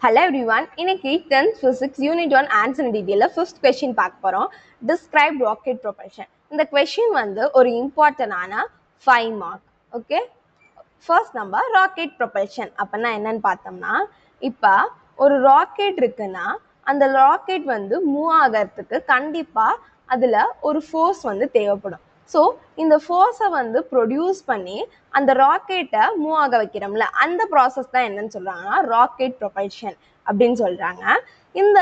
Hello everyone. இன்னைக்கு 10th Physics Unit 1 Answer in Detail first question பார்க்க போறோம். Describe rocket propulsion. இந்த question வந்து ஒரு இம்பார்ட்டன்டான 5 மார்க். ஓகே, ஃபர்ஸ்ட் நம்ம ராக்கெட் ப்ரொபல்ஷன் அப்படின்னா என்னன்னு பார்த்தோம்னா, இப்போ ஒரு ராக்கெட் இருக்குன்னா அந்த ராக்கெட் வந்து மூவ் ஆகிறதுக்கு கண்டிப்பாக அதில் ஒரு ஃபோர்ஸ் வந்து தேவைப்படும். ஸோ இந்த ஃபோர்ஸை வந்து ப்ரொடியூஸ் பண்ணி அந்த ராக்கெட்டை மூவ் ஆக வைக்கிறோம்ல, அந்த ப்ராசஸ் தான் என்னன்னு சொல்கிறாங்கன்னா ராக்கெட் ப்ரொபல்ஷன் அப்படின்னு சொல்கிறாங்க. இந்த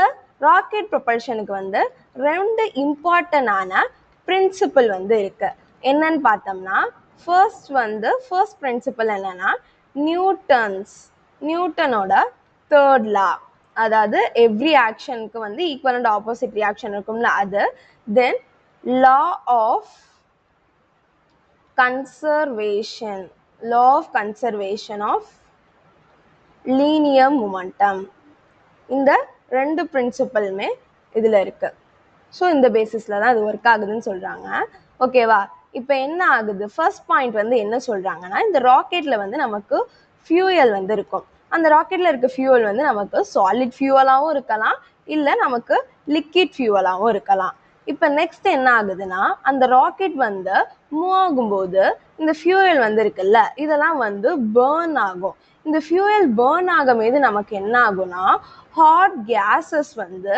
ராக்கெட் ப்ரொபல்ஷனுக்கு வந்து 2 இம்பார்ட்டன்டான பிரின்சிபல் வந்து இருக்குது. என்னன்னு பார்த்தோம்னா, ஃபர்ஸ்ட் பிரின்சிபல் என்னன்னா நியூட்டனோட தேர்ட் லா, அதாவது எவ்ரி ஆக்ஷனுக்கு வந்து ஈக்குவல் அண்ட் ஆப்போசிட் ரியாக்ஷன் இருக்கும்ல அது. Then law of conservation of linear momentum. இந்த 2 பிரின்சிபலுமே இதில் இருக்கு. ஸோ இந்த பேசிஸில் தான் இது ஒர்க் ஆகுதுன்னு சொல்கிறாங்க. ஓகேவா, இப்போ என்ன ஆகுது, ஃபர்ஸ்ட் பாயிண்ட் வந்து என்ன சொல்கிறாங்கன்னா, இந்த ராக்கெட்டில் வந்து நமக்கு ஃபியூயல் வந்து இருக்கும். அந்த ராக்கெட்டில் இருக்க ஃபியூயல் வந்து நமக்கு சாலிட் ஃபியூவலாகவும் இருக்கலாம், இல்லை நமக்கு லிக்விட் ஃபியூவலாகவும் இருக்கலாம். இப்போ நெக்ஸ்ட் என்ன ஆகுதுன்னா, அந்த ராக்கெட் வந்து மூவ் ஆகும்போது இந்த ஃபியூயல் வந்து இருக்குல்ல, இதெல்லாம் வந்து பேர்ன் ஆகும். இந்த ஃபியூயல் பேர்ன் ஆகும்போது நமக்கு என்ன ஆகும்னா, ஹாட் கேஸஸ் வந்து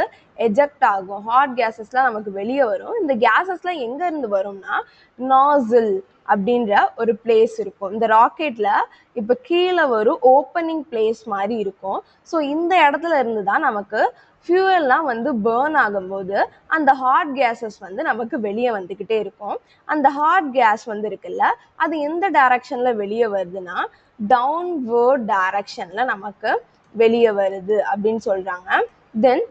எஜெக்ட் ஆகும். ஹாட் கேஸஸ்லாம் நமக்கு வெளியே வரும். இந்த கேஸஸ்லாம் எங்கேருந்து வரும்னா, நாசில் அப்படின்ற ஒரு பிளேஸ் இருக்கும். இந்த ராக்கெட்டில் இப்போ கீழே ஒரு ஓப்பனிங் பிளேஸ் மாதிரி இருக்கும். ஸோ இந்த இடத்துல இருந்து தான் நமக்கு ஃபியூயல்லாம் வந்து பேர்ன் ஆகும்போது அந்த ஹாட் கேஸஸ் வந்து நமக்கு வெளியே வந்துக்கிட்டே இருக்கும். அந்த ஹாட் கேஸ் வந்து இருக்குல்ல, அது எந்த டைரக்ஷனில் வெளியே வருதுன்னா, டவுன்வர்ட் டைரக்ஷனில் நமக்கு வெளியே வருது அப்படின்னு சொல்கிறாங்க. தென்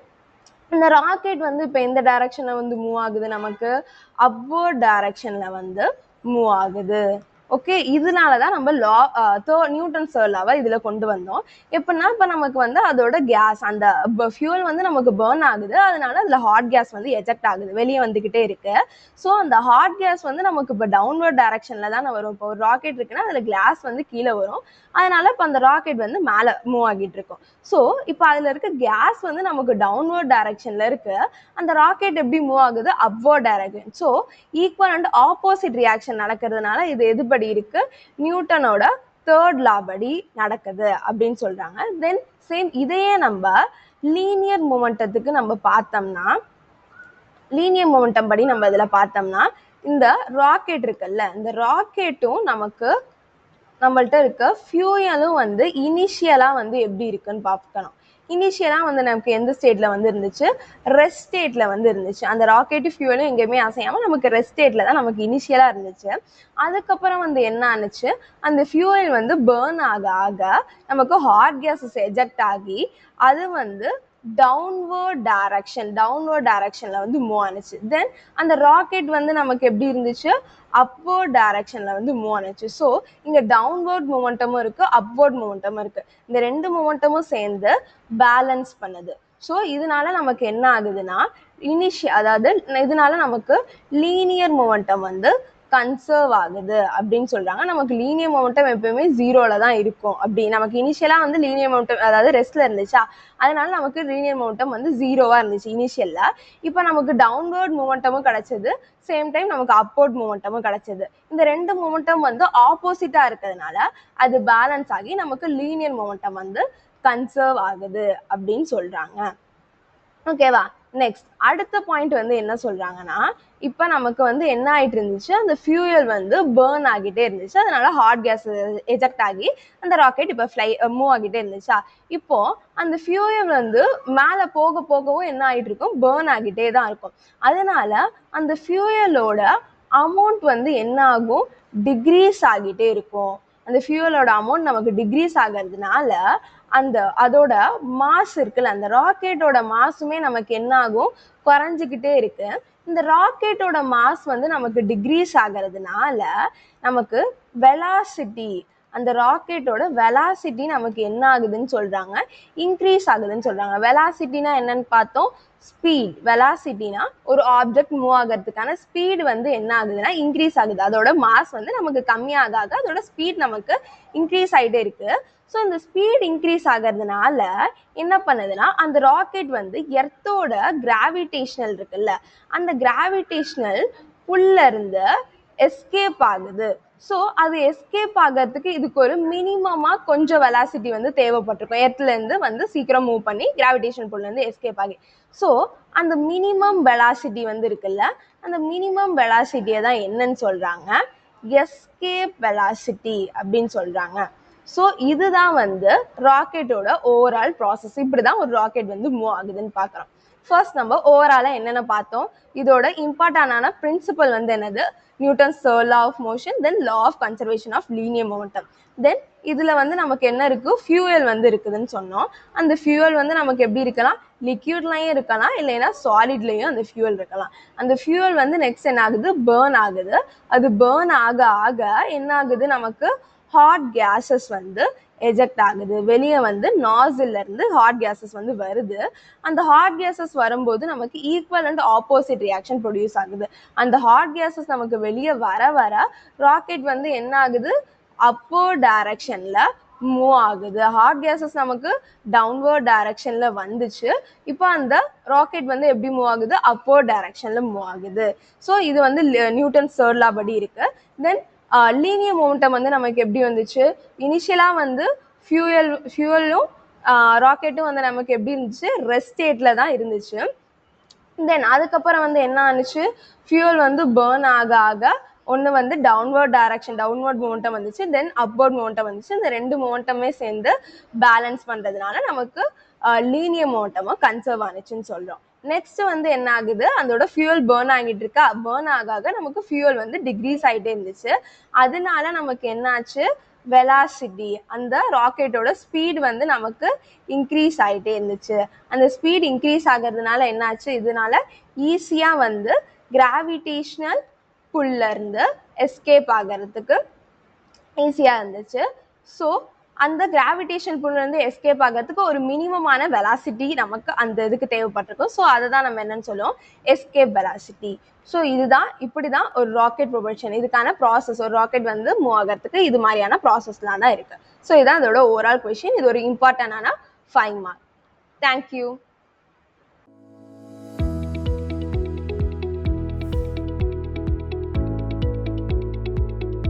இந்த ராக்கெட் வந்து இப்போ எந்த டைரக்ஷனில் வந்து மூவ் ஆகுது, நமக்கு அப்வர்ட் டைரக்ஷனில் வந்து மூவ் ஆகுது. ஓகே, இதனால தான் நம்ம நியூட்டன் தேர்ட் லாவை இதில் கொண்டு வந்தோம். எப்படின்னா, இப்போ நமக்கு வந்து அதோட கேஸ், அந்த ஃபியூல் வந்து நமக்கு பேர்ன் ஆகுது, அதனால அதில் ஹாட் கேஸ் வந்து எஜெக்ட் ஆகுது, வெளியே வந்துக்கிட்டே இருக்கு. ஸோ அந்த ஹாட் கேஸ் வந்து நமக்கு இப்போ டவுன்வர்ட் டைரக்ஷனில் தான் வரும். இப்போ ஒரு ராக்கெட் இருக்குன்னா அதில் கிளாஸ் வந்து கீழே வரும், அதனால இப்போ அந்த ராக்கெட் வந்து மேலே மூவ் ஆகிட்டு இருக்கும். ஸோ இப்போ அதில் இருக்க கேஸ் வந்து நமக்கு டவுன்வர்ட் டைரக்ஷனில் இருக்கு, அந்த ராக்கெட் எப்படி மூவ் ஆகுது, upward direction. So equal and opposite reaction நடக்கிறதுனால இது எதுபடி இருக்கு, நியூட்டனோட தேர்ட் லா படி நடக்குது அப்படின்னு சொல்றாங்க. தென் சேம் இதையே நம்ம லீனியர் மொமெண்டத்துக்கு நம்ம பார்த்தோம்னா, லீனியர் மொமெண்டம் படி நம்ம இதில் பார்த்தோம்னா, இந்த ராக்கெட் இருக்குல்ல, இந்த ராக்கெட்டும் நமக்கு நம்மள்ட்ட இருக்க ஃபியூயலும் வந்து இனிஷியலாக வந்து எப்படி இருக்குன்னு பார்க்கணும். இனிஷியலாக வந்து நமக்கு எந்த ஸ்டேட்டில் வந்து இருந்துச்சு, ரெஸ்ட் ஸ்டேட்டில் வந்து இருந்துச்சு. அந்த ராக்கெட்டு ஃபியூயலும் எங்கேயுமே அசையாமல் நமக்கு ரெஸ்ட் ஸ்டேட்டில் தான் நமக்கு இனிஷியலாக இருந்துச்சு. அதுக்கப்புறம் வந்து என்ன ஆனிச்சு, அந்த ஃபியூயல் வந்து பேர்ன் ஆக ஆக நமக்கு ஹாட் கேஸஸ் எஜெக்ட் ஆகி அது வந்து டவுன்வர்ட் டைரக்ஷனில் வந்து மூவ் ஆனிச்சு. தென் அந்த ராக்கெட் வந்து நமக்கு எப்படி இருந்துச்சு, அப்வர்ட் டைரக்ஷனில் வந்து மூவ் ஆனிச்சு. ஸோ இங்கே டவுன்வர்ட் மொமெண்டமும் இருக்குது, அப்வர்ட் மொமெண்டமும் இருக்குது. இந்த 2 மொமெண்டமும் சேர்ந்து பேலன்ஸ் பண்ணுது. ஸோ இதனால நமக்கு என்ன ஆகுதுன்னா, அதாவது இதனால நமக்கு லீனியர் மொமெண்டம் வந்து கன்சர்வ் ஆகுது அப்படின்னு சொல்றாங்க. நமக்கு லீனியர் மொமெண்டம் எப்பயுமே 0ல தான் இருக்கும். அப்படி நமக்கு இனிஷியலா வந்து லீனியர் மொமெண்டம், அதாவது ரெஸ்ட்ல இருந்துச்சா, அதனால நமக்கு லீனியர் மொமெண்டம் வந்து 0வா இருந்துச்சு இனிஷியல்ல. இப்போ நமக்கு டவுன்வர்ட் மொமெண்டமும் கிடைச்சது, சேம் டைம் நமக்கு அப்வர்ட் மொமெண்டமும் கிடைச்சது. இந்த 2 மொமெண்டம் வந்து ஆப்போசிட்டா இருக்கிறதுனால அது பேலன்ஸ் ஆகி நமக்கு லீனியர் மொமெண்டம் வந்து கன்சர்வ் ஆகுது அப்படின்னு சொல்றாங்க. ஓகேவா, நெக்ஸ்ட் அடுத்த பாயிண்ட் வந்து என்ன சொல்றாங்கன்னா, இப்போ நமக்கு வந்து என்ன ஆயிட்டு இருந்துச்சு, அந்த ஃபியூயல் வந்து பேர்ன் ஆகிட்டே இருந்துச்சு, அதனால ஹாட் கேஸ் எஜெக்ட் ஆகி அந்த ராக்கெட் இப்போ மூவ் ஆகிட்டே இருந்துச்சா. இப்போ அந்த ஃபியூயல் வந்து மேலே போக போகவும் என்ன ஆகிட்டு இருக்கும், பேர்ன் ஆகிட்டே தான் இருக்கும். அதனால அந்த ஃபியூயலோட அமௌண்ட் வந்து என்ன ஆகும், டிக்ரீஸ் ஆகிட்டே இருக்கும். அந்த ஃபியூயலோட அமௌண்ட் நமக்கு டிக்ரீஸ் ஆகிறதுனால அதோட மாஸ் இருக்குல்ல, அந்த ராக்கெட்டோட மாஸுமே நமக்கு என்ன ஆகும், குறைஞ்சிக்கிட்டே இருக்கு. இந்த ராக்கெட்டோட மாஸ் வந்து நமக்கு டிக்ரீஸ் ஆகிறதுனால நமக்கு வெலாசிட்டி, அந்த ராக்கெட்டோட வெலாசிட்டி நமக்கு என்ன ஆகுதுன்னு சொல்கிறாங்க, இன்க்ரீஸ் ஆகுதுன்னு சொல்கிறாங்க. வெலாசிட்டினா என்னன்னு பார்த்தோம், ஸ்பீட். வெலாசிட்டினா ஒரு ஆப்ஜெக்ட் மூவ் ஆகிறதுக்கான ஸ்பீடு வந்து என்ன ஆகுதுன்னா இன்க்ரீஸ் ஆகுது. அதோட மாஸ் வந்து நமக்கு கம்மியாக அதோட ஸ்பீட் நமக்கு இன்க்ரீஸ் ஆகிட்டே இருக்கு. ஸோ இந்த ஸ்பீட் இன்க்ரீஸ் ஆகிறதுனால என்ன பண்ணுதுன்னா அந்த ராக்கெட் வந்து எர்த்தோட கிராவிடேஷனல் இருக்குல்ல, அந்த கிராவிடேஷனல் புல்ல இருந்து எஸ்கேப் ஆகுது. ஸோ அது எஸ்கேப் ஆகிறதுக்கு இதுக்கு ஒரு மினிமமாக கொஞ்சம் வெலாசிட்டி வந்து தேவைப்பட்டிருக்கும். எர்த்லேருந்து வந்து சீக்கிரம் மூவ் பண்ணி கிராவிடேஷன் புல்லேருந்து எஸ்கேப் ஆகி. ஸோ அந்த மினிமம் வெலாசிட்டி வந்து இருக்குல்ல, அந்த மினிமம் வெலாசிட்டியை தான் என்னன்னு சொல்கிறாங்க, எஸ்கேப் வெலாசிட்டி அப்படின்னு சொல்கிறாங்க. ஸோ இதுதான் வந்து ராக்கெட்டோட ஓவரால் ப்ராசஸ். இப்படி தான் ஒரு ராக்கெட் வந்து மூவ் ஆகுதுன்னு பார்க்குறோம். ஃபர்ஸ்ட் நம்ம ஓவராலாக என்னென்ன பார்த்தோம், இதோட இம்பார்ட்டண்டான பிரின்சிபல் வந்து என்னது, Newton's third law of motion, then law of conservation of linear momentum. Then இதில் வந்து நமக்கு என்ன இருக்குது, ஃபியூயல் வந்து இருக்குதுன்னு சொன்னோம். அந்த ஃபியூயல் வந்து நமக்கு எப்படி இருக்கலாம், லிக்யூட்லையும் இருக்கலாம், இல்லைன்னா சாலிட்லேயும் அந்த ஃபியூயல் இருக்கலாம். அந்த ஃபியூயல் வந்து நெக்ஸ்ட் என்ன ஆகுது, பேர்ன் ஆகுது. அது பேர்ன் ஆக ஆக என்ன ஆகுது, நமக்கு ஹாட் கேஸஸ் வந்து எஜெக்ட் ஆகுது. வெளியே வந்து நாசில்ல இருந்து ஹாட் கேஸஸ் வந்து வருது. அந்த ஹாட் கேஸஸ் வரும்போது நமக்கு equal and opposite reaction produce ஆகுது. அந்த ஹாட் கேஸஸ் நமக்கு வெளியே வர வர ராக்கெட் வந்து என்ன ஆகுது, அப்போர்ட் டைரக்ஷன்ல மூவ் ஆகுது. ஹாட் கேஸஸ் நமக்கு டவுன்வர்ட் டைரக்ஷன்ல வந்துச்சு. இப்போ அந்த ராக்கெட் வந்து எப்படி மூவ் ஆகுது, அப்போர்ட் டைரக்ஷன்ல மூவ் ஆகுது. ஸோ இது வந்து நியூட்டன்ஸ் தேர்ட் லா படி இருக்கு. தென் லீனியர் மொமெண்டம் வந்து நமக்கு எப்படி வந்துச்சு, இனிஷியலாக வந்து ஃபியூயலும் ராக்கெட்டும் வந்து நமக்கு எப்படி இருந்துச்சு, ரெஸ்ட் ஸ்டேட்ல தான் இருந்துச்சு. தென் அதுக்கப்புறம் வந்து என்ன ஆனிச்சு, ஃபியூயல் வந்து பேர்ன் ஆக ஆக ஒன்று வந்து டவுன்வர்ட் மொமெண்டம் வந்துச்சு, தென் அப்வர்ட் மொமெண்டம் வந்துச்சு. இந்த ரெண்டு மொமெண்டமே சேர்ந்து பேலன்ஸ் பண்ணுறதுனால நமக்கு லீனியர் மொமெண்டமாக கன்சர்வ் ஆனிச்சுன்னு சொல்கிறோம். நெக்ஸ்ட் வந்து என்ன ஆகுது, அதோட ஃபியூயல் பேர்ன் ஆகிட்டு இருக்கா, பேர்ன் ஆக நமக்கு ஃபியூயல் வந்து டிக்ரீஸ் ஆகிட்டே இருந்துச்சு. அதனால நமக்கு என்னாச்சு, வெலாசிட்டி, அந்த ராக்கெட்டோட ஸ்பீட் வந்து நமக்கு இன்க்ரீஸ் ஆகிட்டே இருந்துச்சு. அந்த ஸ்பீட் இன்க்ரீஸ் ஆகிறதுனால என்னாச்சு, இதனால ஈஸியாக வந்து கிராவிடேஷனல் புல்ல இருந்து எஸ்கேப் ஆகிறதுக்கு ஈஸியாக இருந்துச்சு. ஸோ அந்த கிராவிடேஷன் புல்ல இருந்து எஸ்கேப் ஆகிறதுக்கு ஒரு மினிமமான வெலாசிட்டி நமக்கு அந்த இதுக்கு தேவைப்பட்டிருக்கும். ஸோ அதை தான் நம்ம என்னன்னு சொல்லுவோம், எஸ்கேப் வெலாசிட்டி. ஸோ இதுதான், இப்படி தான் ஒரு ராக்கெட் ப்ரொபல்ஷன் இதுக்கான ப்ராசஸ். ஒரு ராக்கெட் வந்து மூவ் ஆகிறதுக்கு இது மாதிரியான ப்ராசஸ்லாம் தான் இருக்குது. ஸோ இதுதான் அதோட ஓவரால் கொஷின். இது ஒரு இம்பார்ட்டண்டான 5 மார்க். தேங்க்யூ.